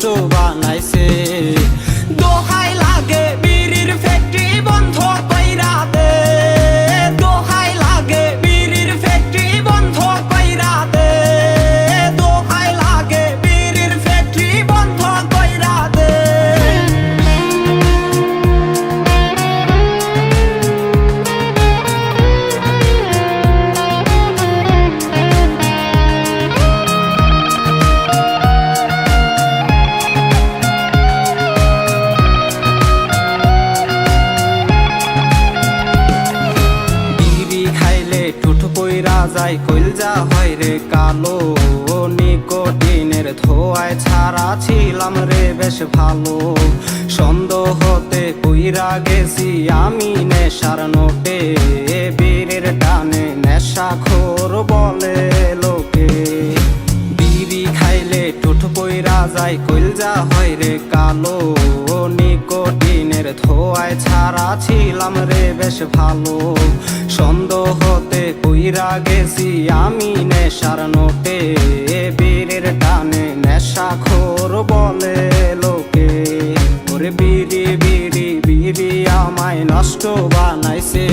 নষ্ট বানাইছে। দোহাই লাগে বিড়ির ফ্যাক্টরি বন্ধ কইরা দে, দোহাই লাগে বিড়ির ফ্যাক্টরি বন্ধ কইরা দে, দোহাই লাগে বিড়ির ফ্যাক্টরি বন্ধ কইরা দে। যায় কইলজা হয় রে কালো, নিকোটিনের ধোঁয়ায় ছাড়া ছিলাম রে বেশ ভালো। সন্দেহতে কইরা গেছি আমি নেশার নোটে, বীরের টানে নেশাখোর বলে লোকে। বিড়ি খাইলে ঠোঁট পইরা যায় কইলজা হয় রে কালো, নিকোটিনের ধোঁয়ায় ছাড়া ছিলাম রে বেশ ভালো। সন্দেহতে কইরা গেছি আমি নেশার নোটে, বীরের টানে নেশাখোর বলে লোকে। ওরে বিড়ি বিড়ি বিড়ি আমায় নষ্ট বানাইছে।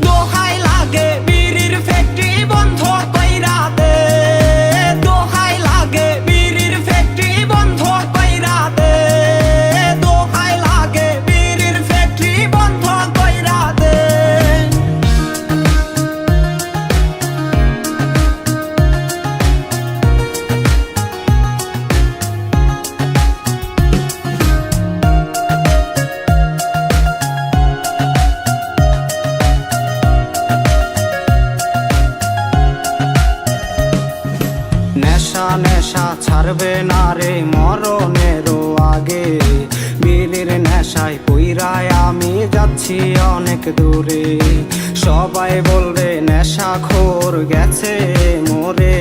দোহাই লাগে বিড়ির ফ্যাক্টরি বন্ধ কইরা দে, দোহাই লাগে বিড়ির ফ্যাক্টরি বন্ধ কইরা দে, দোহাই লাগে বিড়ির ফ্যাক্টরি বন্ধ কইরা দে। নেশা নেশা ছাড়বে না রে মরণেরও আগে, বিড়ির নেশায় পইরায় আমি যাচ্ছি অনেক দূরে। সবাই বলবে নেশাখোর গেছে মোরে,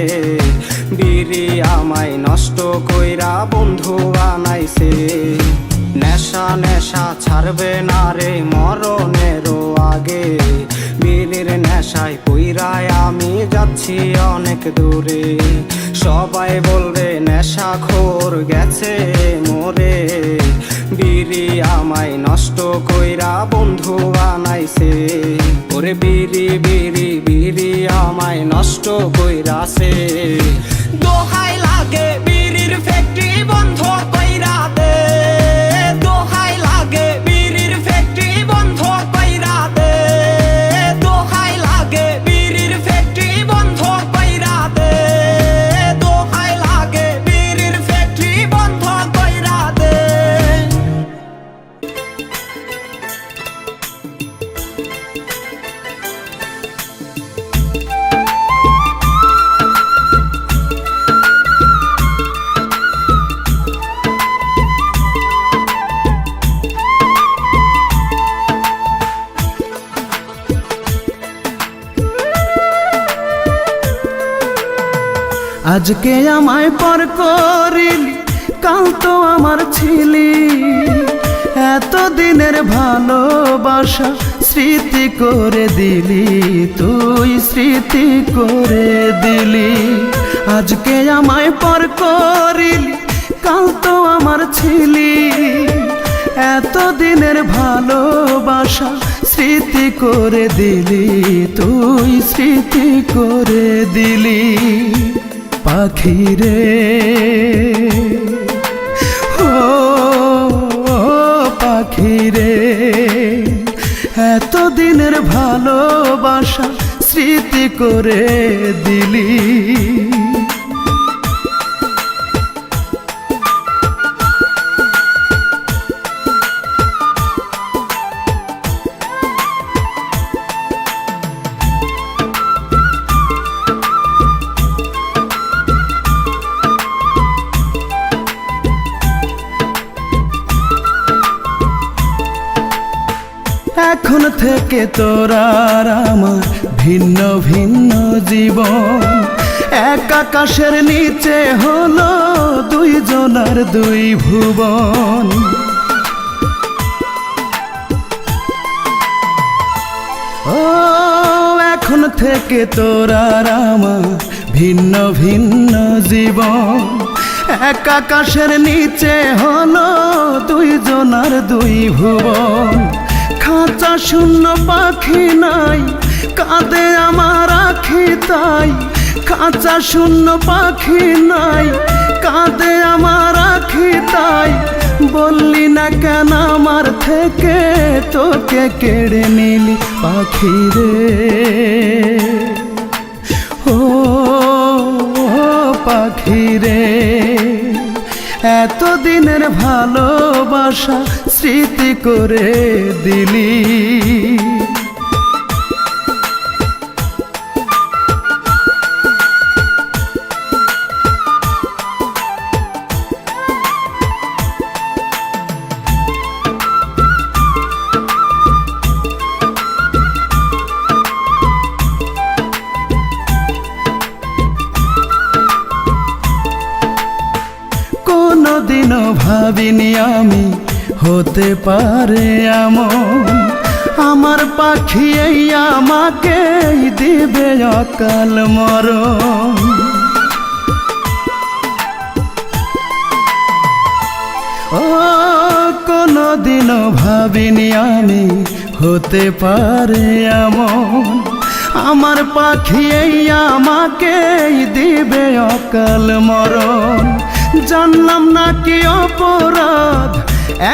বিড়ি আমায় নষ্ট কইরা বন্ধু বানাইছে। নেশা নেশা ছাড়বে না রে মরণেরও আগে, বিড়ির নেশায় পইরায় আমি যাচ্ছি অনেক দূরে। সবাই বলবে নেশাখোর গেছে মোরে, বিড়ি আমায় নষ্ট কইরা বন্ধু বানাইছে। ওরে বিড়ি বিড়ি বিড়ি আমায় নষ্ট কইরাছে। দোহাই লাগে বিড়ির ফ্যাক্টরি বন্ধ কইরা দে, দোহাই লাগে বিড়ির ফ্যাক্টরি বন্ধ কইরা দে, দোহাই লাগে বিড়ির ফ্যাক্টরি বন্ধ কইরা দে, দোহাই লাগে বিড়ির ফ্যাক্টরি বন্ধ কইরা দে। আজকে আমায় পর করিলি, কাল তো আমার ছিলি। এতদিনের ভালোবাসা স্মৃতি করে দিলি, তুই স্মৃতি করে দিলি। আজকে আমায় পর করিলি, কাল তো আমার ছিলি। এতদিনের ভালোবাসা স্মৃতি করে দিলি, তুই স্মৃতি করে দিলি। পাখি রে ও পাখি রে, এতদিনের ভালোবাসা স্মৃতি করে দিলি। এখন থেকে তোর আর আমার ভিন্ন ভিন্ন জীবন, এক আকাশের নিচে হলো দুইজনার দুই ভুবন। ও এখন থেকে তোর আর আমার ভিন্ন ভিন্ন জীবন, এক আকাশের নিচে হলো দুইজনার দুই ভুবন। খাঁচা শূন্য পাখি নাই, কাঁদে আমার আখি তাই। খাঁচা শূন্য পাখি নাই, কাঁদে আমার আখি তাই। বললি না কেন আমার থেকে, তোকে কেড়ে নিলি পাখি রে। ও পাখি রে, এতদিনের ভালোবাসা স্মৃতি করে দিলি। কোনোদিনও ভাবিনি আমি হতে পারে এমন, আমার পাখি এই আমাকে দিবে অকাল মরণ। ও কোনোদিনও ভাবিনি আমি হতে পারে এমন, আমার পাখি এই আমাকে দিবে অকাল মরণ। জানলাম না কি অপরাধ,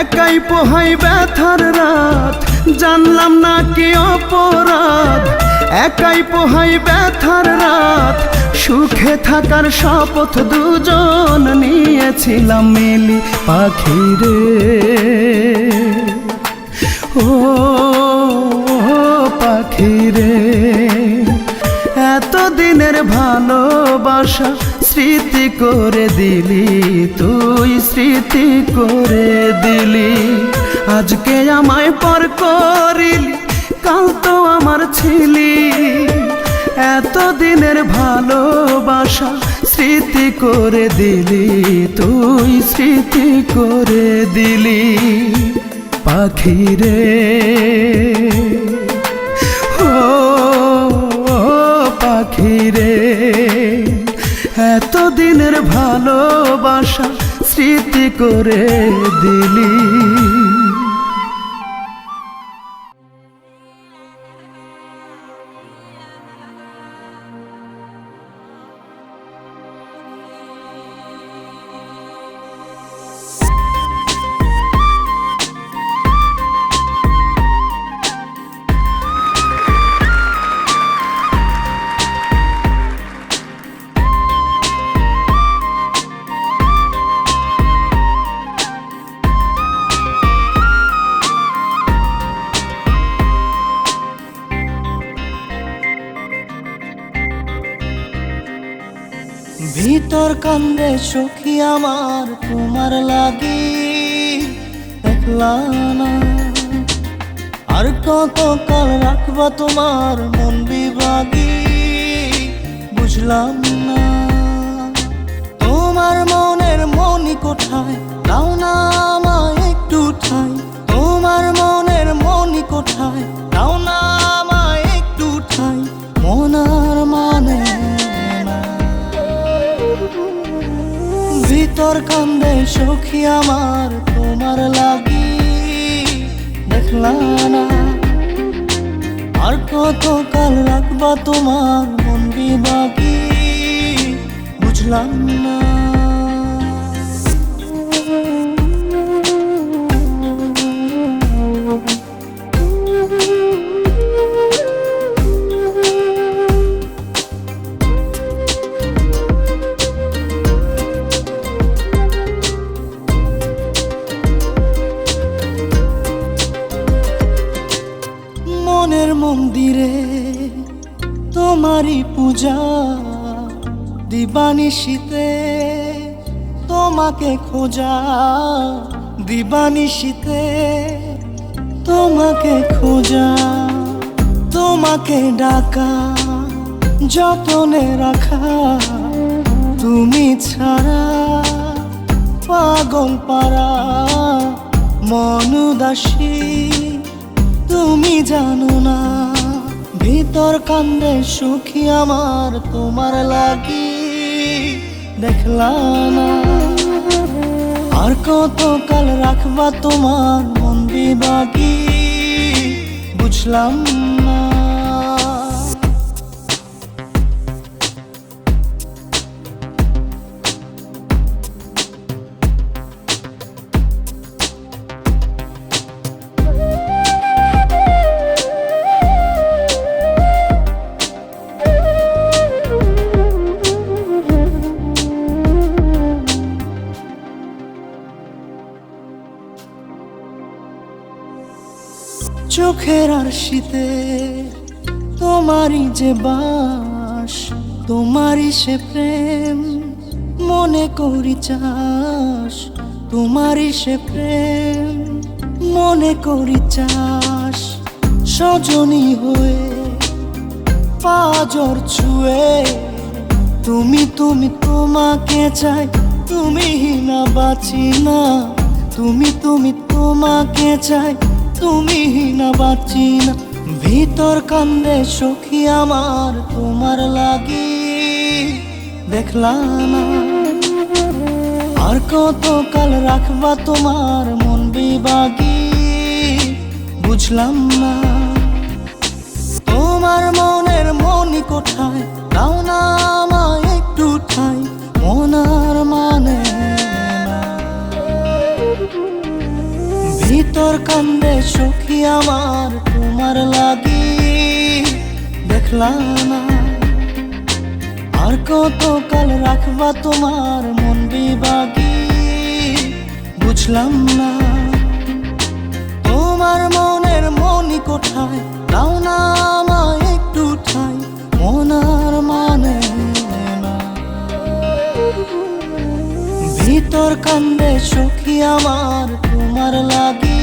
একাই পোহাই ব্যথার রাত। জানলাম না কি অপরাধ, একাই পোহাই ব্যথার রাত। সুখে থাকার শপথ দুজন নিয়েছিলাম মিলি পাখি রে। ও পাখি রে, এতদিনের ভালোবাসা স্মৃতি করে দিলি তুই, স্মৃতি করে দিলি। আজকে আমায় পর করিলি, কাল তো আমার ছিলি। এতদিনের ভালোবাসা স্মৃতি করে দিলি তুই, স্মৃতি করে দিলি পাখি রে। ও পাখি রে, এতদিনের ভালোবাসা স্মৃতি করে দিলি। ভিতর কান্দে সখী আমার তোমার লাগি, দেখলা না আর কত কাল রাখবা তোমার মন বিভাগী। বুঝলাম না তোমার মনের মনি কোঠায়, দাও না আমায় একটু ঠাই। তোমার মনের মনি কোঠায়, দাও না আমায় একটু ঠাই। মনার মানে ভিতর কান্দে সখী আমার তোমার লাগি, দেখলা না আর কত কাল রাখবা তোমার মন বিভাগী। বুঝলাম না মনের মন্দিরে তোমারই পূজা, দিবানিশীতে তোমাকে খোঁজা। দিবানিশীতে তোমাকে খোঁজা, তোমাকে ডাকা, যতনে রাখা। তুমি ছাড়া পাগল পারা মন উদাসী, তুমি জানো না। ভিতর কান্দে সুখী আমার তোমার লাগি, দেখলা না। আর কত কাল রাখবা তোমার মন বিভাগী বুঝলাম না। চোখের আরশিতে তোমারই যে বাস, তোমারই সে প্রেম মনে করি চাস, তোমারই সে প্রেম মনে করি চাস। সজনী হয়ে পাজর ছুঁয়ে তুমি তুমি তোমাকে চাই, তুমি না বাঁচি না। তুমি তুমি তোমাকে চাই, তুমি না বাঁচি না। ভিতর কান্দে সখী আমার তোমার লাগি দেখলাম না। আর কত কাল রাখবা তোমার মন বিভাগী বুঝলাম না। তোমার মনের মনি কোঠায় দাও না আমায় একটু ঠাই, মনার মানে ভিতর কান্দে সখী আমার তোমার লাগি দেখলাম না। আর কত কাল রাখবা তোমার মন বিভাগী বুঝলাম না। তোমার মনের মনি কোঠায় দাও না আমায় একটু ঠাই, মনার মানে না। ভিতর কান্দে সখী আমার তোমার লাগি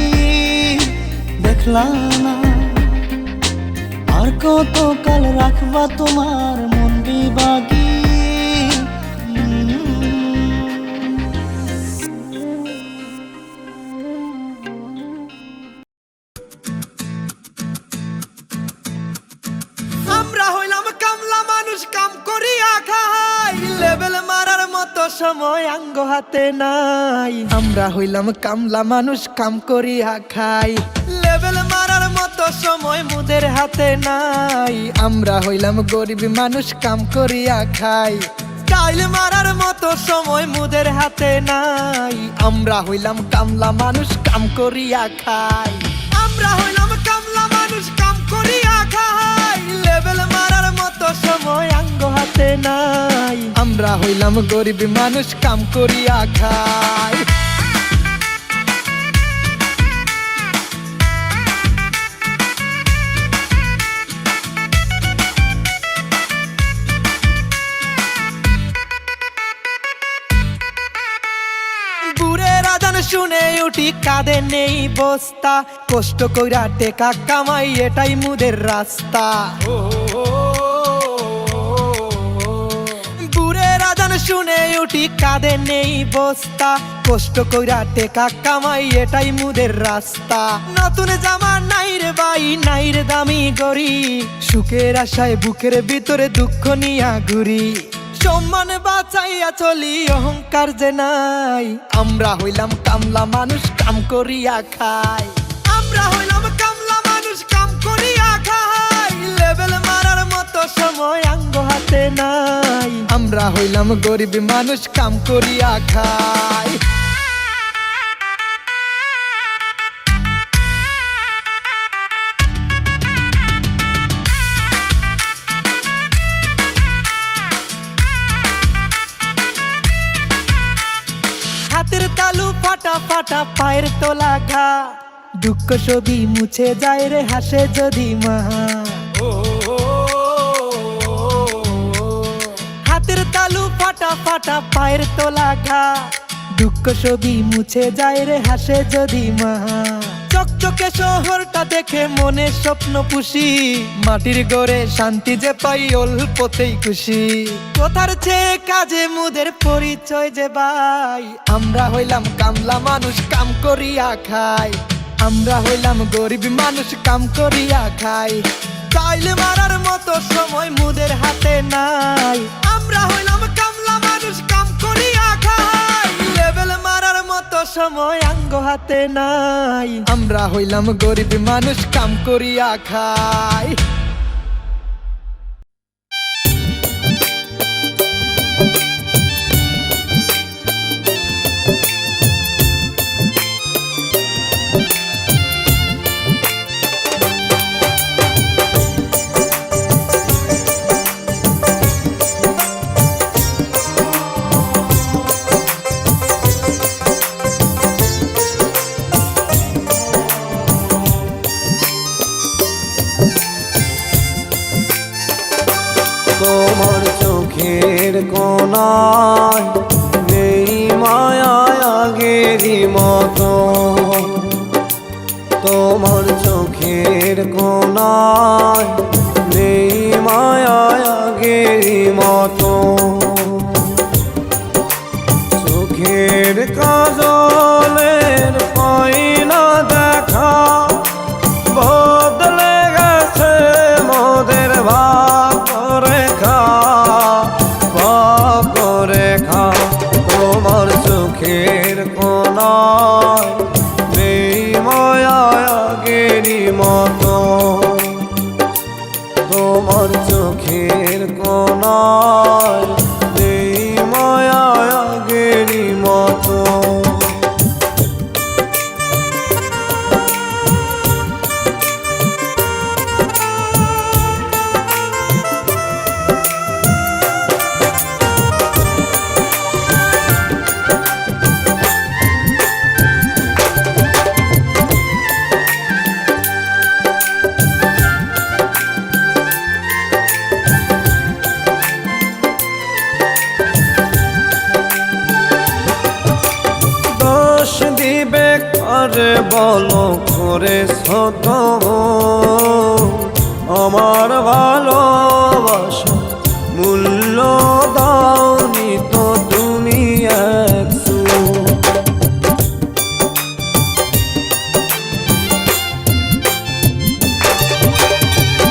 দেখলাম না। আর কত কাল রাখবা তোমার মন বিভাগী। আমরা হইলাম কামলা মানুষ, কাম করিয়া খাই, লেবেল মারার মতো সময় আঙ্গ হাতে নাই। আমরা হইলাম কামলা মানুষ, কাম করিয়া খাই, লেবেল মারার মতো সময় মুদের হাতে নাই। আমরা হইলাম গরিব মানুষ, কাম করিয়া খাই, টাইল মারার মতো সময় মুদের হাতে নাই। আমরা হইলাম কামলা মানুষ, কাম করিয়া খাই। আমরা হইলাম কামলা মানুষ, কাম করিয়া খাই, লেবেল মারার মতো সময় আঙ্গ হাতে নাই। আমরা হইলাম গরিব মানুষ, কাম করিয়া খাই। শুনে উঠি কাঁধে নেই বস্তা, কষ্ট কইরা টেকা কামাই এটাই মুদের রাস্তা। বুড়ের আজান শুনে উঠি কাঁধে নেই বস্তা, কষ্ট কইরা টেকা কামাই এটাই মুদের রাস্তা। নতুন জামা নাই রে ভাই, নাই রে দামি গড়ি, সুখের আশায় বুকের ভিতরে দুঃখ নিয়া ঘুরি। সম্মান বাঁচাইয়া চলি, অহংকার যে নাই। আমরা হইলাম কামলা মানুষ, কাম করিয়া খাই। আমরা হইলাম কামলা মানুষ, কাম করিয়া খাই, লেবেল মারার মতো সময় আঙ্গ হাতে নাই। আমরা হইলাম গরিব মানুষ, কাম করিয়া খাই। হাতের তালু ফাটা ফাটা, পায়ের তোলা ঘা, দুঃখ ছবি মুছে যায় রে হাসে যদি মা। হাতের তালু ফাটা ফাটা, পায়ের তোলা ঘা, দুঃখ ছবি মুছে যায় রে হাসে যদি মা। চকচকে শহরটা দেখে মনে স্বপ্ন পুষি, মাটির ঘরে শান্তি যে পাই অল্পতেই খুশি। কোথার চেয়ে কাজে মুদের পরিচয় যে ভাই। আমরা হইলাম কামলা মানুষ, কাম করিয়া খাই। আমরা হইলাম গরিব মানুষ, কাম করিয়া খাই, টাইল মারার মতো সময় মুদের হাতে নাই। আমরা হইলাম কামলা মানুষ, কাম করিয়া খাই, লেবেল মারার মতো সময় আঙ্গ হাতে নাই। আমরা হইলাম গরিব মানুষ কাম করিয়া খাই। তোমার চোখের কোণায় নেই মায়া আগেরই মতো, তোমার চোখের কোণায় নেই মায়া আগেরই মতো। চোখের কাজলের পাইনা দেখা বদলে গেছে মোদের রেখা। তোমার চোখের কোণায় নেই মায়া আগেরই মতো, তোমার চোখের কোণায় নেই মায়া আগেরই মতো। দিবে কারে বলো করেছ তো আমার ভালোবাসা মূল্য দাওনি তো তুমি একটু।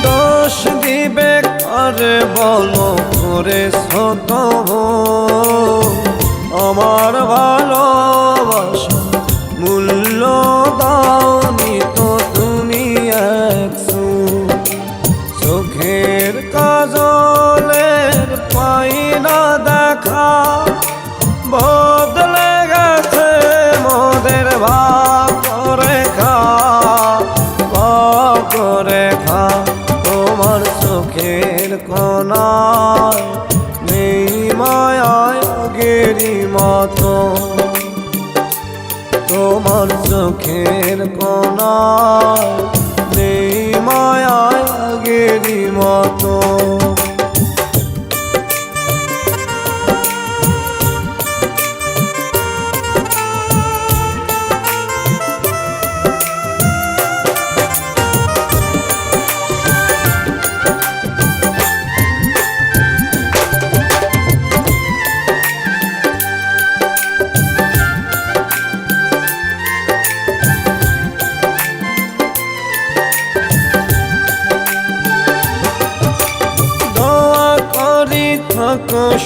দোষ দিবে কারে বলো করেছ তো আমার ভালোবাসা মূল্য দাওনি তো তুমি একটু। চোখের কাজলের পাইনা দেখা বদলে গেছে মোদের রেখা। রেখা তোমার চোখের কোণায় নেই মায়া আগেরই মতো, তোমার চোখের কোণায় নেই মায়া আগেরই মতো।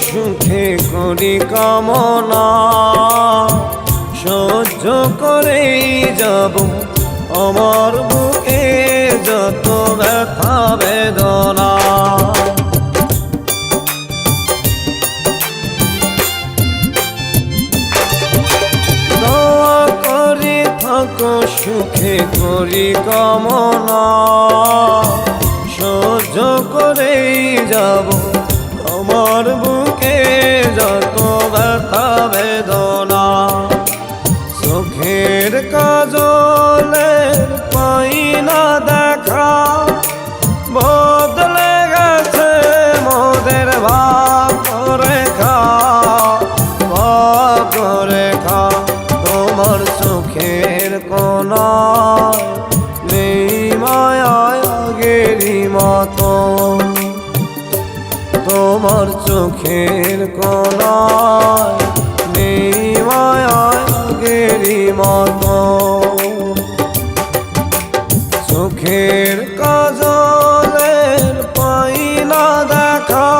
সুখে করি কামনা সহ্য করেই যাব আমার বুকে যত ব্যথা বেদনা। দোয়া করি থাকো সুখে করি কামনা সহ্য করেই যাব আমার বুকে যত ব্যথা বেদনা। চোখের কাজলের পাইনা দেখা বদলে গেছে মোদের রেখা। রেখা তোমার চোখের কোণায় নেই মায়া আগেরই মতো, তোমার চোখের কোণায় নেই মায়া আগেরই মতো। চোখের কাজলের পাইনা দেখা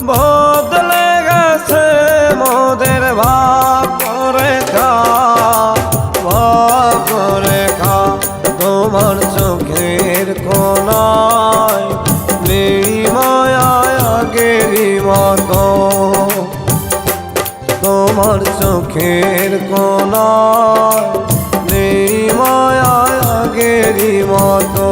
বদলে গেছে মোদের রেখা। তোমার চোখের কোণায় নেই মায়া আগেরই মতো।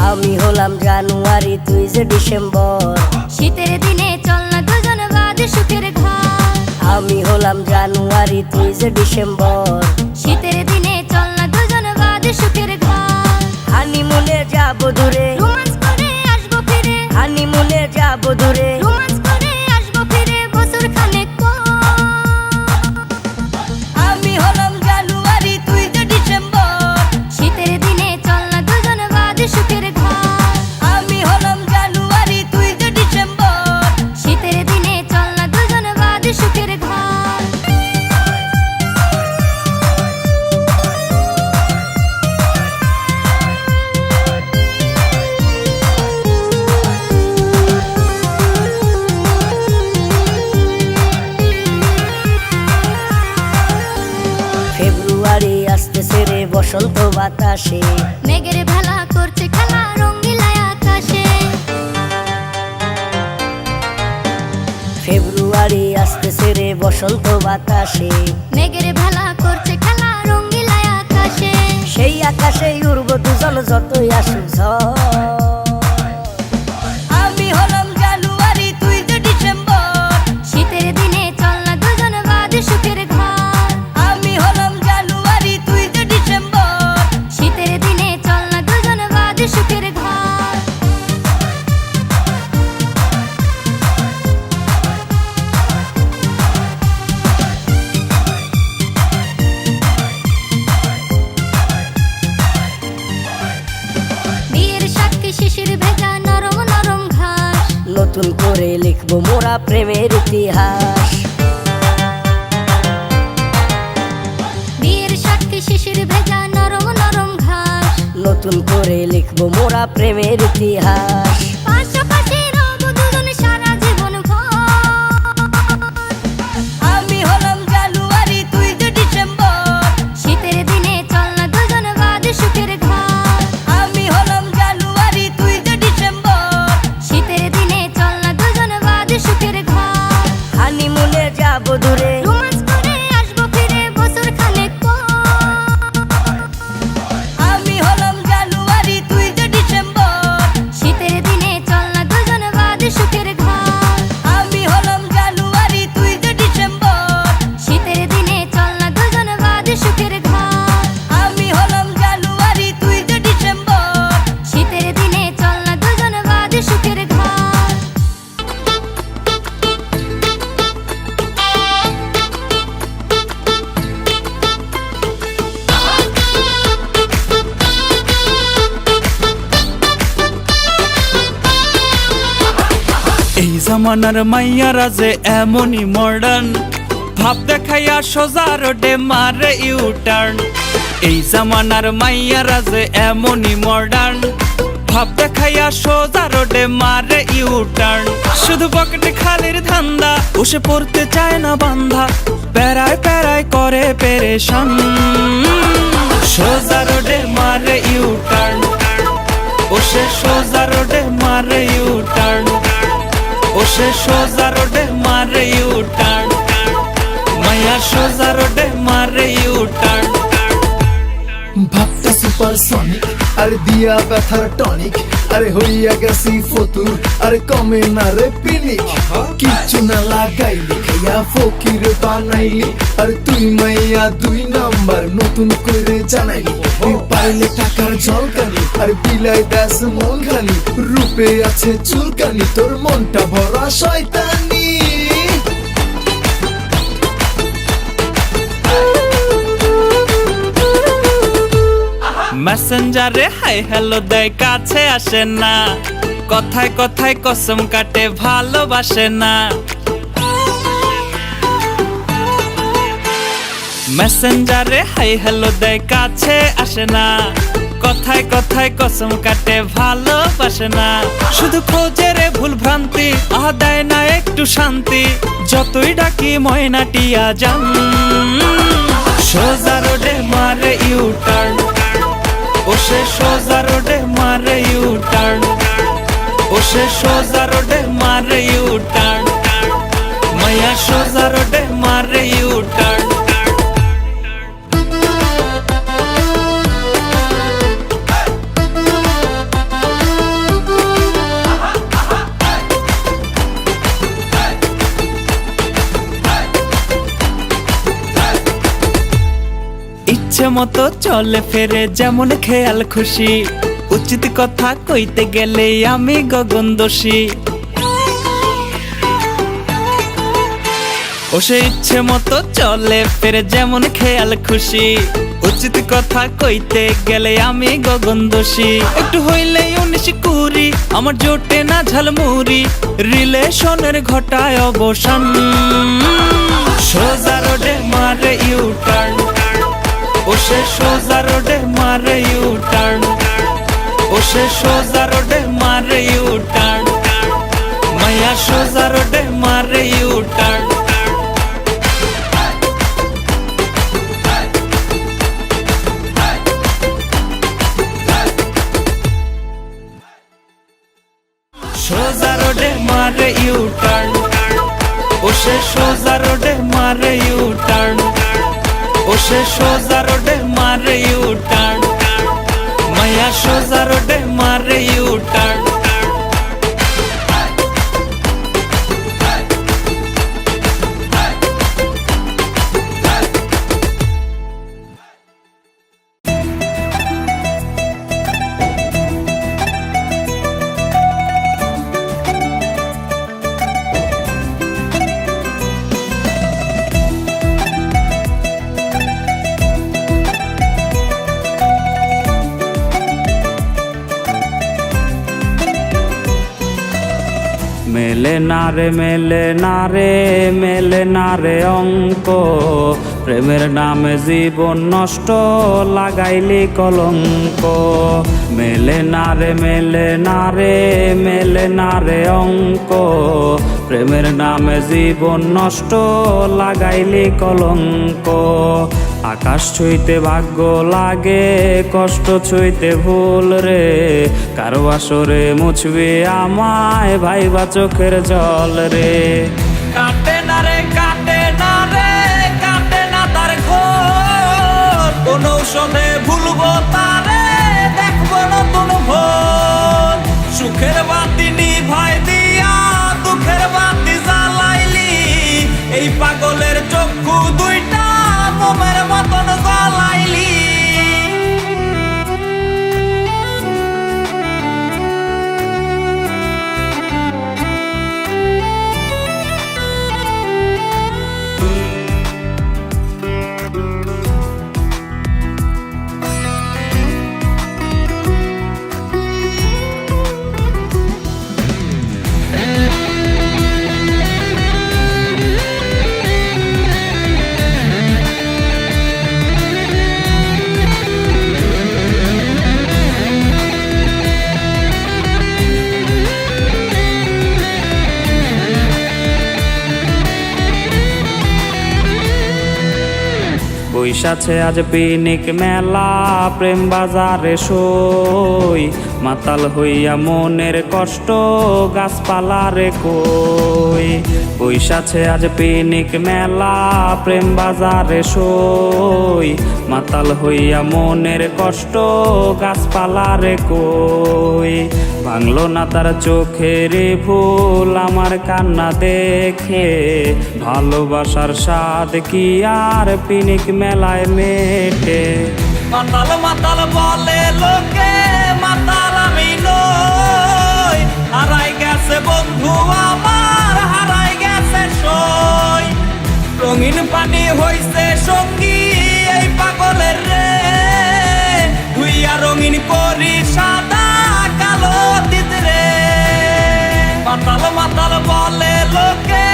আমি হলাম জানুয়ারি, তুই যে ডিসেম্বর। শীতের দিনে চল না দুজন বাঁধে সুখের ঘর। আমি হলাম জানুয়ারি, তুই যে ডিসেম্বর। শীতের দিনে চল না দুজন বাঁধে সুখের ঘর। হানিমুনে যাবো দূরে, রোমান্স করে আসবো ফিরে, হানিমুনে যাবো দূরে। রোমান্স করে আসবো ফিরে বছর খানেক পর। আমি হলাম জানুয়ারি, তুই যে ডিসেম্বর। শীতের দিনে চল না দুজন বাঁধে সুখের ঘর। আমি হলাম জানুয়ারি, তুই যে ডিসেম্বর। শীতের দিনে চল না দুজন বাঁধে সুখের ঘর। ফেব্রুয়ারি আসতেছে রে বসন্ত বাতাসে। মেঘের ভেলা করছে খেলা রঙিলায় আকাশে। ফেব্রুয়ারি আসতেছে রে বসন্ত বাতাসে। মেঘের ভেলা করছে খেলা রঙিলায় আকাশে। সেই আকাশে উড়ব দুজন যতই আসুক ঝড়। আমি হলাম জানুয়ারি, তুই যে ডিসেম্বর। শীতের দিনে চল না দুজন বাঁধে সুখের ঘর। আমি হলাম জানুয়ারি, তুই যে ডিসেম্বর। শীতের দিনে চল না দুজন বাঁধে সুখের ঘর। বিয়ের সাক্ষী শিশির ভেজা নরম নরম ঘাস। নতুন করে লিখবো মোরা প্রেমের ইতিহাস। বিয়ের সাক্ষী শিশির ভেজা নরম নরম ঘাস। নতুন করে লিখবো মোরা প্রেমের ইতিহাস। পাশাপাশি রব দুজন সারা জীবন ভর। আমি হলাম জানুয়ারি, তুই যে ডিসেম্বর। শীতের দিনে চল না দুজন বাঁধে সুখের ঘর। আমি হলাম জানুয়ারি, তুই যে ডিসেম্বর। শীতের দিনে চল না দুজন বাঁধে সুখের ঘর। হানিমুনে যাবো দূরে, রোমান্স করে আসবো ফিরে বছর খানেক পর। আমি হলাম জানুয়ারি, তুই যে ডিসেম্বর। শীতের দিনে চল না দুজন বাঁধে সুখের ঘর। আমি হলাম জানুয়ারি, তুই যে ডিসেম্বর। শীতের দিনে চল না দুজন বাঁধে সুখের ঘর। আমি হলাম জানুয়ারি, তুই যে ডিসেম্বর। শীতের দিনে চল না দুজন বাঁধে সুখের ঘর। এই জামানার মাইয়ারা যে এমনই মডার্ন, ভাব দেখাইয়া সোজা রোডে মারে ইউটার্ন। এই জামানার মাইয়ারা যে এমনই মডার্ন, ভাব দেখাইয়া সোজা রোডে মারে ইউটার্ন। শুধু পকেটে খালির ধান্দা, বসে পড়তে চায় না বান্ধা, প্যারায় প্যারায় করে পেরেশান। সোজা রোডে মারে ইউটার্ন, বসে সোজা রোডে মারে ইউটার্ন। ওসে সোজা রোডে মারে ইউটার্ন, মাইয়া সোজা রোডে মারে ইউটার্ন। ভাবটা সুপারসনিক, আরে দিয়া ব্যথার টনিক, আরে হইয়া গেছি ফতুর, আরে কমে না রে পিনিক। কিচ্ছু না লাগাইলি খাইয়া ফকির বানাইলি, আরে তুই মাইয়া 2 নাম্বার নতুন করে জানাইলি। এই পাইলে টাকার ঝলকানি, আরে বিলাই দাস মন খালি, রূপে আছে চুলকানি, তোর মনটা ভরা শয়তানি। মেসেঞ্জারে হাই হ্যালো দেয়, কাছে আসে না, কথায় কথায় কসম কাটে, ভালোবাসে না। মেসেঞ্জারে হাই হ্যালো দেয়, কাছে আসে না, কথায় কথায় কসম কাটে ভালোবাসে না, শুধু খোঁজে রে ভুল ভ্রান্তি, আহা দেয় না একটু শান্তি, যতই ডাকি ময়না টিয়া জান। সোজা রোডে মারে ইউ টার্ন, ও সে সোজা রোডে মারে ইউ টার্ন, ও সে সোজা রোডে মারে ইউ টার্ন, মায়া সোজা রোডে মারে ইউ টার্ন। ইচ্ছে মতো চলে ফেরে যেমন খেয়াল খুশি, উচিত কথা কইতে গেলে আমি গগন দোষী। ও সে ইচ্ছে মতো চলে ফেরে যেমন খেয়াল খুশি, উচিত কথা কইতে গেলে আমি গগন দোষী। একটু হইলে 19-20 আমার জোটে না ঝালমুড়ি, রিলেশনের ঘটায় অবসান। সোজা রোডে মারে ইউ টার্ন, ও সে সোজা রোডে মারে ইউ টার্ন, ও সে সোজা রোডে মারে ইউ টার্ন, মায়া সোজা রোডে মারে ইউ টার্ন। সোজা রোডে মারে ইউ টার্ন, ও সে সোজা রোডে মারে ইউ টার্ন, ও সে সোজা রোডে মারে ইউ টার্ন, মায়া সোজা রোডে মারে ইউ টার্ন। মেলে না রে মেলে না রে মেলে না রে অঙ্ক, প্রেমের নামে জীবন নষ্ট লাগাইলি কলঙ্ক। মেলে না রে মেলে না রে মেলে না রে অঙ্ক, প্রেমের নামে জীবন নষ্ট লাগাইলি কলঙ্ক। আকাশ ছুঁইতে ভাগ্য লাগে, কষ্ট ছুঁইতে ভুল রে, কারো আসরে মুছবে আমায় ভাইবা চোখের জল রে। কাটে না রে কাটে না রে কাটে না তার ঘোর, কোন ঔষধে ভুলবো তারে দেখবো নতুন ভোর। সুখের বাতি নিভাই দিয়া দুঃখের বাতি জ্বালাইলি, এই পাগলের চক্ষু দুইটা মোমের মতন জ্বালাইলি। বৈশাছে আজ পিনিক মেলা, প্রেম বাজারে সই, মাতাল হইয়া মনের কষ্ট গাছপালারে কই। বৈশাছে আজ পিনিক মেলা, প্রেম বাজারে সই, মাতাল হইয়া মনের কষ্ট গাছপালারে কই। ভাঙলো না তার চোখের ফুল আমার কান্না দেখে, ভালোবাসার স্বাদ কি আর পিনিক মেলায় মেটে। মাতাল মাতাল বলে লোকে, মাতাল আমি নই, হারাই গেছে বন্ধু আমার, হারাই গেছে সই। রঙিন পানি হইছে সঙ্গী এই পাগলের রে, ধুইয়া রঙিন করি সাদা কালো দিত রে। মাতাল মাতাল বলে লোকে,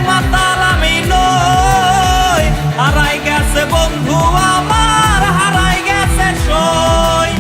মাতাল আমি নই, হারাই গেছে বন্ধু আমার, হারাই গেছে সই।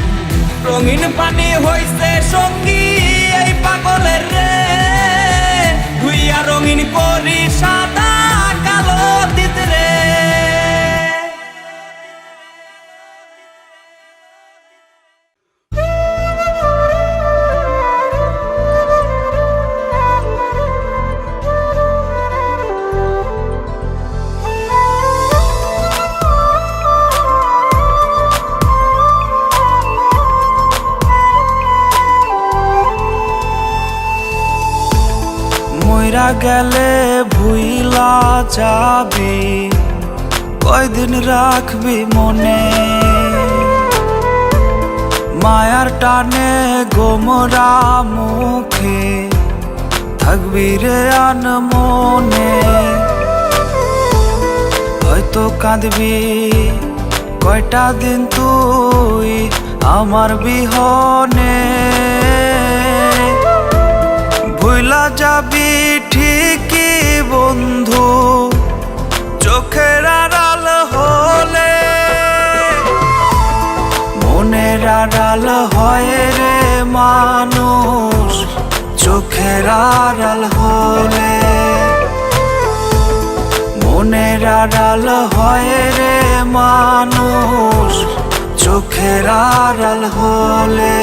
গেলে ভুইলা যাবি, কয়দিন রাখবি মনে। মায়ার টানে গোমরা মুখে থাকবি রে আনমনে। হয়তো কাঁদবি কয়টা দিন তুই আমার বিহনে, ভুইলা যাবি ঠিকই বন্ধু চোখের আড়াল হলে। মনের আড়াল হয় রে মানুষ চোখের আড়াল হলে। মনের আড়াল হয় রে মানুষ চোখের আড়াল হলে।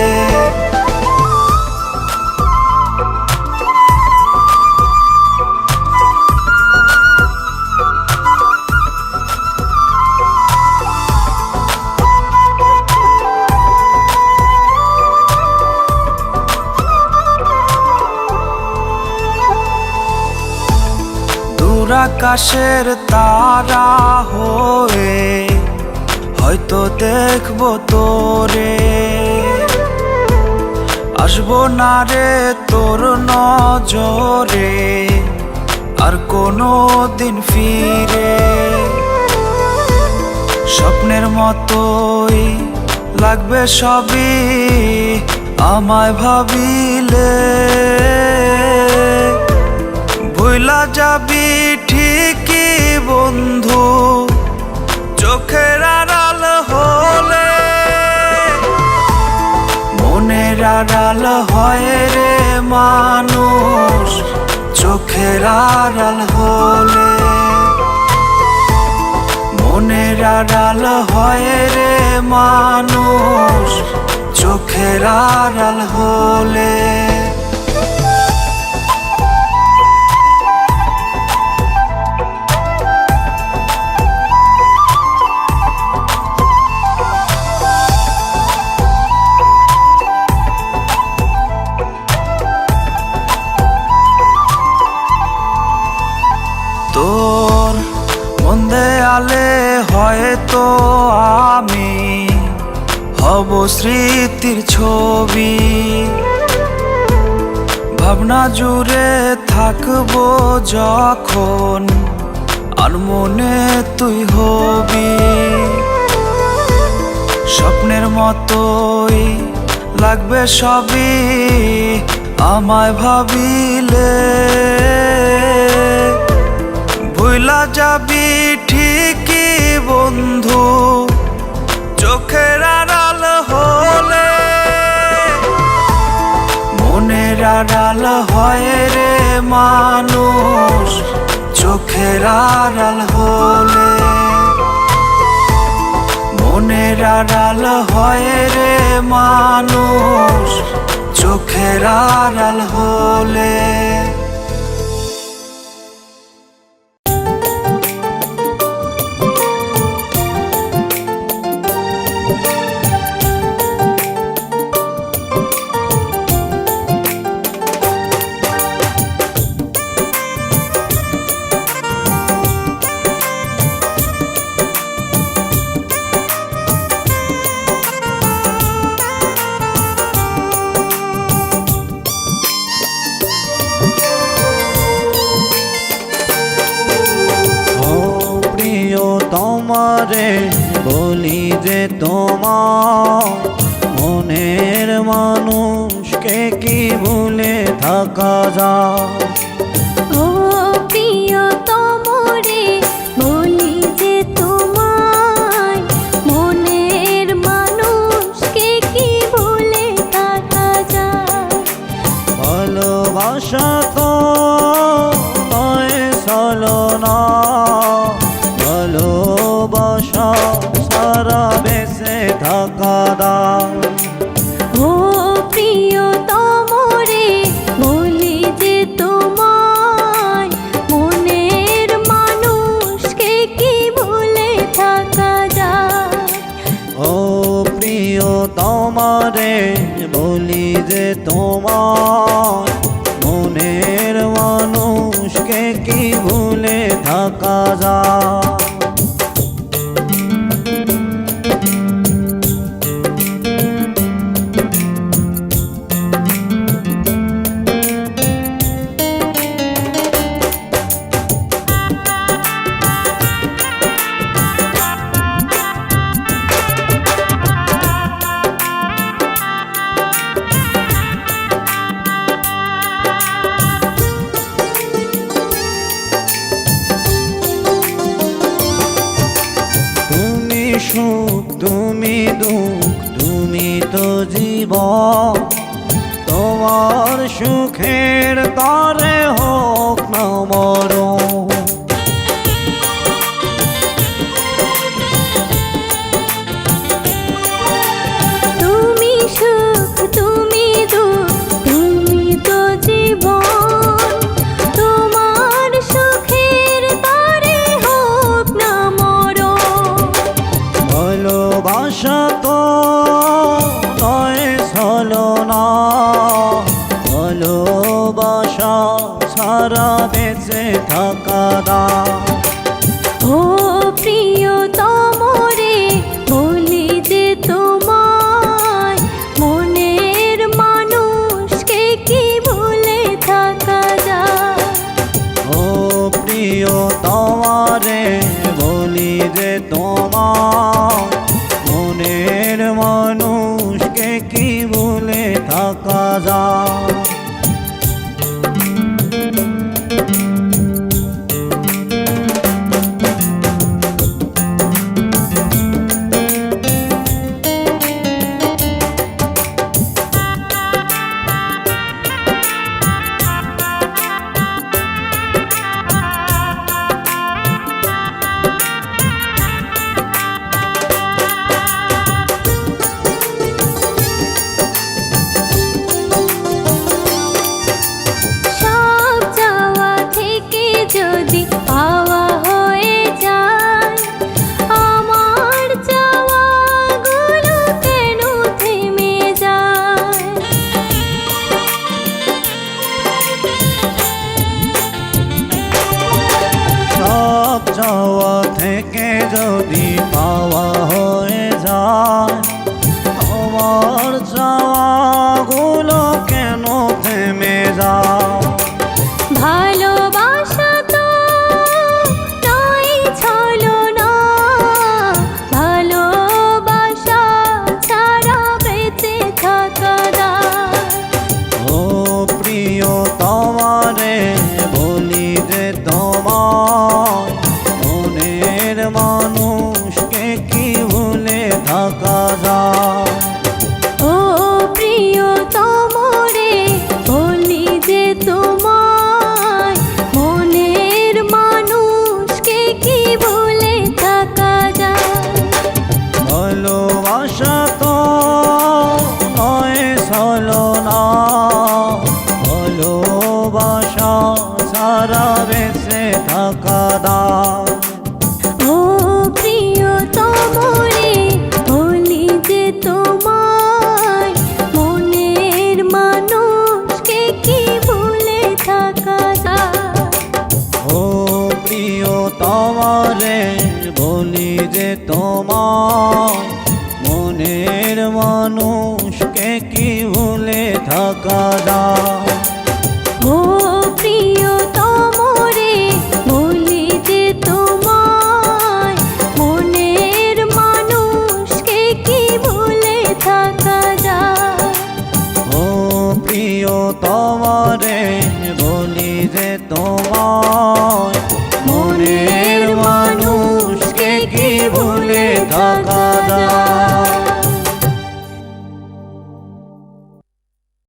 আকাশের তারা হয়ে হয়তো দেখবো তোরে, আসবো না রে তোর নজরে আর কোনো দিন ফিরে। স্বপ্নের মতোই লাগবে সবই আমায় ভাবিলে। ভুইলা যাবি ঠিকই বন্ধু চোখের আড়াল হলে। মনের আড়াল হয় রে মানুষ চোখের আড়াল হলে। মনের আড়াল হয় রে মানুষ চোখের আড়াল হলে। তোর মন দেয়ালে হয়তো আমি হব স্মৃতির ছবি, ভাবনা জুড়ে থাকবো যখন আর মনে তুই হবি। স্বপ্নের মতোই লাগবে সবই আমায় ভাবিলে। ভুইলা যাবি ঠিকই বন্ধু চোখের আড়াল হলে। মনের আড়াল হয় রে মানুষ চোখের আড়াল হলে। মনের আড়াল হয় রে মানুষ চোখের আড়াল হলে। তোমারে বলি যে তোমার মনের মানুষকে কি ভুলে থাকা যায়। ও প্রিয় তোমরে বলি যে তোমায় মনের মানুষকে কি ভুলে থাকা যায়। ভালোবাসা তো নয় ছলনা, ভালোবাসা সারা বেঁচে থাকা দায়। ও প্রিয় তোমরে বলি যে তোমায় মনের মানুষকে কি ভুলে থাকা যায়। ও প্রিয় তোমারে বলি যে তোমার মনের মানুষ ভুলে থাকা যায়। তুমি সুখ তুমি দুঃখ তুমি তো জীবন, তোমার সুখের তরে হোক না মরণ। তুমি সুখ তুমি দুঃখ তুমি তো জীবন, তোমার সুখের তরে হোক না মরণ। ভালোবাসা তো নয় ছলনা, ভালোবাসা ছাড়া বেঁচে থাকা দায়। ও প্রিয়তম রে বলি যে তোমায়, মনের মানুষকে কি ভুলে থাকা যায়। ও প্রিয় তোমারে বলি যে তোমার, মনের মানুষকে কি ভুলে থাকা যায়। সব চাওয়া থেকে যদি পাওয়া হয়ে যায়, আমার চাওয়াগুলো কেন থেমে যায়। সব চাওয়া থেকে যদি পাওয়া হয়ে যায়, আমার চাওয়াগুলো কেন থেমে যায়। ভালোবাসা তো নয় ছলনা, ভালোবাসা ছাড়া বেঁচে থাকা দায়। ও প্রিয় তোমারে বলি যে তোমার, মনের মানুষকে কি ভুলে থাকা যায়। ও প্রিয়তম রে বলি যে তোমায়, মনের মানুষকে কি ভুলে থাকা যায়। ভালোবাসা তো নয় ছলনা, ভালোবাসা ছাড়া বেঁচে থাকা দায়। ও প্রিয়তম রে বলি যে তোমায়, মনের মানুষকে কি ভুলে থাকা যায়। ও প্রিয় তোমারে বলি যে তোমার, মনের মানুষকে কি ভুলে থাকা যায়। ও প্রিয়তম রে বলি যে তোমায়, মনের মানুষকে কি ভুলে থাকা যায়। ও প্রিয় তোমারে বলি যে তোমার,